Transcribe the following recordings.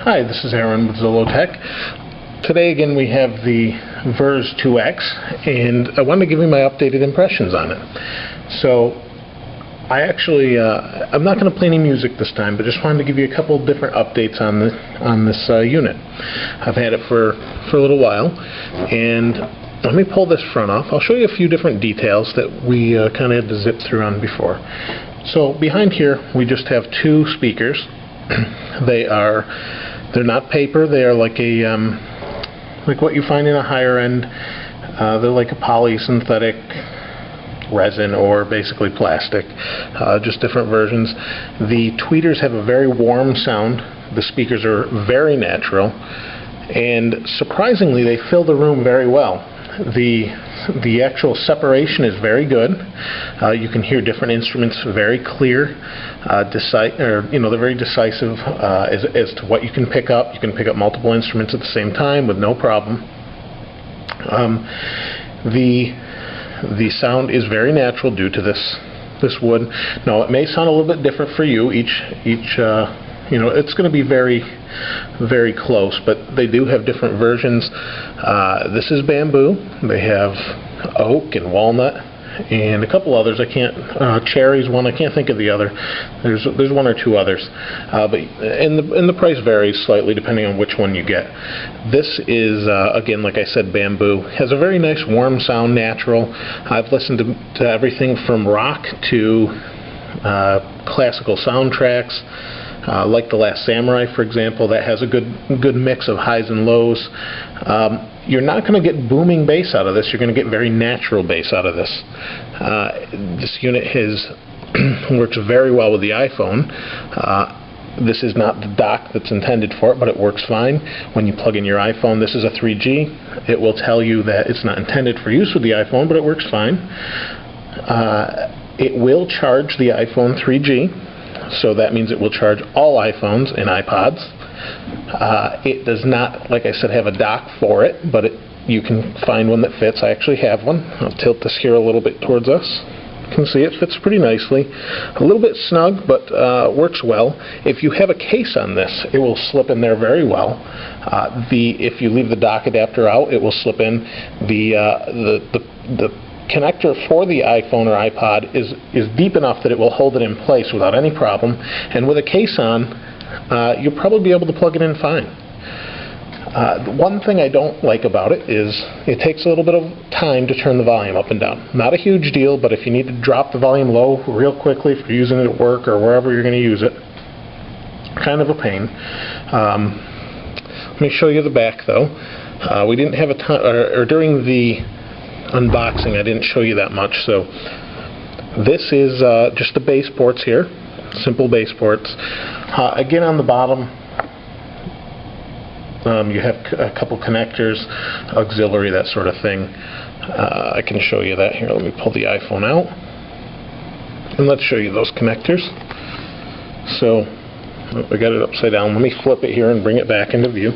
Hi, this is Aaron with Zollotech. Today again we have the Vers 2X, and I wanted to give you my updated impressions on it. So I actually, I'm not going to play any music this time, but just wanted to give you a couple different updates on this unit. I've had it for a little while, and let me pull this front off. I'll show you a few different details that we kind of had to zip through on before. So behind here we just have two speakers. They're not paper. They are like like what you find in a higher end. They're like a polysynthetic resin or basically plastic, just different versions. The tweeters have a very warm sound. The speakers are very natural, and surprisingly they fill the room very well. The actual separation is very good. You can hear different instruments very clear, they're very decisive as to what you can pick up. You can pick up multiple instruments at the same time with no problem. The sound is very natural due to this wood. Now it may sound a little bit different for you. It's going to be very, very close, but they do have different versions. This is bamboo. They have oak and walnut and a couple others. Cherry's one. I can't think of the other. There's one or two others, and the price varies slightly depending on which one you get. This is again, like I said, bamboo. Has a very nice warm sound, natural. I've listened to everything from rock to classical soundtracks. Like The Last Samurai, for example, that has a good mix of highs and lows. You're not going to get booming bass out of this. You're going to get very natural bass out of this. This unit works very well with the iPhone. This is not the dock that's intended for it, but it works fine. When you plug in your iPhone, this is a 3G. It will tell you that it's not intended for use with the iPhone, but it works fine. It will charge the iPhone 3G. So that means it will charge all iPhones and iPods. It does not, like I said, have a dock for it, but you can find one that fits. I actually have one. I'll tilt this here a little bit towards us. You can see it fits pretty nicely. A little bit snug, but works well. If you have a case on this, it will slip in there very well. If you leave the dock adapter out, it will slip in. The connector for the iPhone or iPod is deep enough that it will hold it in place without any problem, and with a case on, you'll probably be able to plug it in fine. One thing I don't like about it is it takes a little bit of time to turn the volume up and down. Not a huge deal, but if you need to drop the volume low real quickly if you're using it at work or wherever you're going to use it, kind of a pain. Let me show you the back though. We didn't have a ton, or during the unboxing I didn't show you that much. So this is just the base ports here, simple base ports. Again, on the bottom you have a couple connectors, auxiliary, that sort of thing. I can show you that here. Let me pull the iPhone out and let's show you those connectors. So I got it upside down. Let me flip it here and bring it back into view.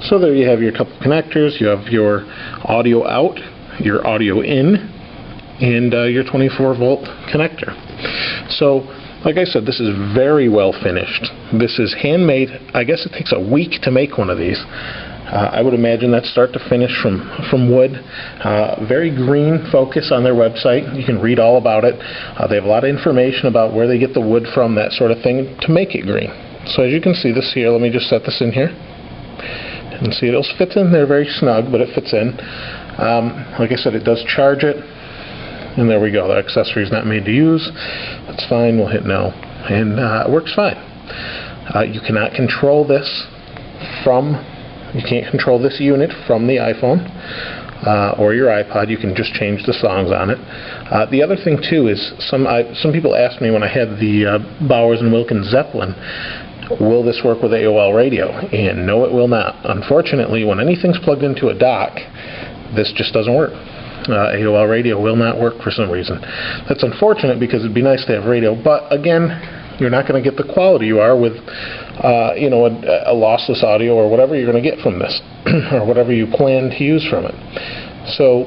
So there you have your couple connectors. You have your audio out, your audio in, and your 24-volt connector. So, like I said, this is very well finished. This is handmade. I guess it takes a week to make one of these. I would imagine that's start to finish from wood. Very green focus on their website. You can read all about it. They have a lot of information about where they get the wood from, that sort of thing, to make it green. So as you can see this here, let me just set this in here. And see, it fits in there very snug, but it fits in. Like I said, it does charge it, and there we go. The accessory is not made to use. That's fine. We'll hit no, and it works fine. You cannot control this you can't control this unit from the iPhone or your iPod. You can just change the songs on it. The other thing too is some people asked me when I had the Bowers & Wilkins Zeppelin, will this work with AOL radio? And no, it will not. Unfortunately, when anything's plugged into a dock, this just doesn't work. AOL radio will not work for some reason. That's unfortunate because it'd be nice to have radio, but again, you're not going to get the quality you are with a lossless audio or whatever you're going to get from this or whatever you plan to use from it. So,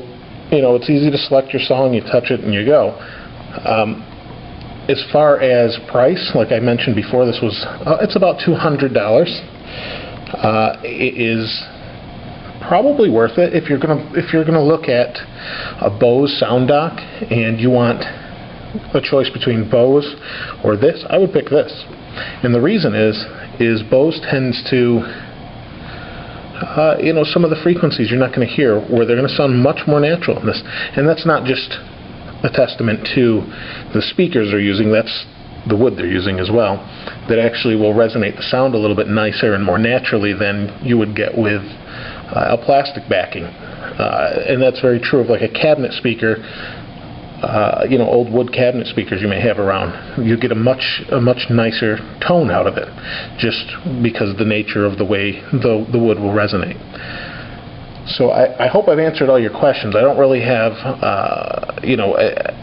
it's easy to select your song, you touch it, and you go. As far as price, like I mentioned before, this was it's about $200. it is probably worth it if you're gonna look at a Bose sound dock and you want a choice between Bose or this. I would pick this, and the reason is Bose tends to some of the frequencies you're not going to hear, where they're going to sound much more natural in this. And that's not just a testament to the speakers they're using, that's the wood they're using as well, that actually will resonate the sound a little bit nicer and more naturally than you would get with a plastic backing. And that's very true of like a cabinet speaker. Old wood cabinet speakers you may have around, you get a much nicer tone out of it, just because the nature of the way the wood will resonate. So I hope I've answered all your questions. I don't really have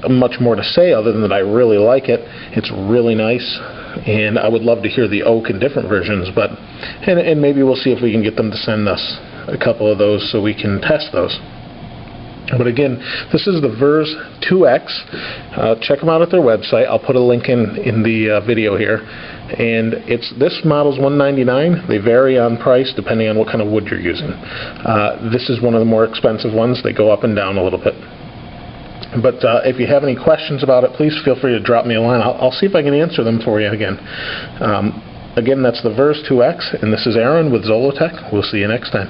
much more to say other than that I really like it. It's really nice, and I would love to hear the oak in different versions, and maybe we'll see if we can get them to send us a couple of those so we can test those. But again, this is the Verse 2X. Check them out at their website. I'll put a link in the video here. And this model's $199. They vary on price depending on what kind of wood you're using. This is one of the more expensive ones. They go up and down a little bit. But if you have any questions about it, please feel free to drop me a line. I'll see if I can answer them for you again. Again, that's the Verse 2X, and this is Aaron with Zollotech. We'll see you next time.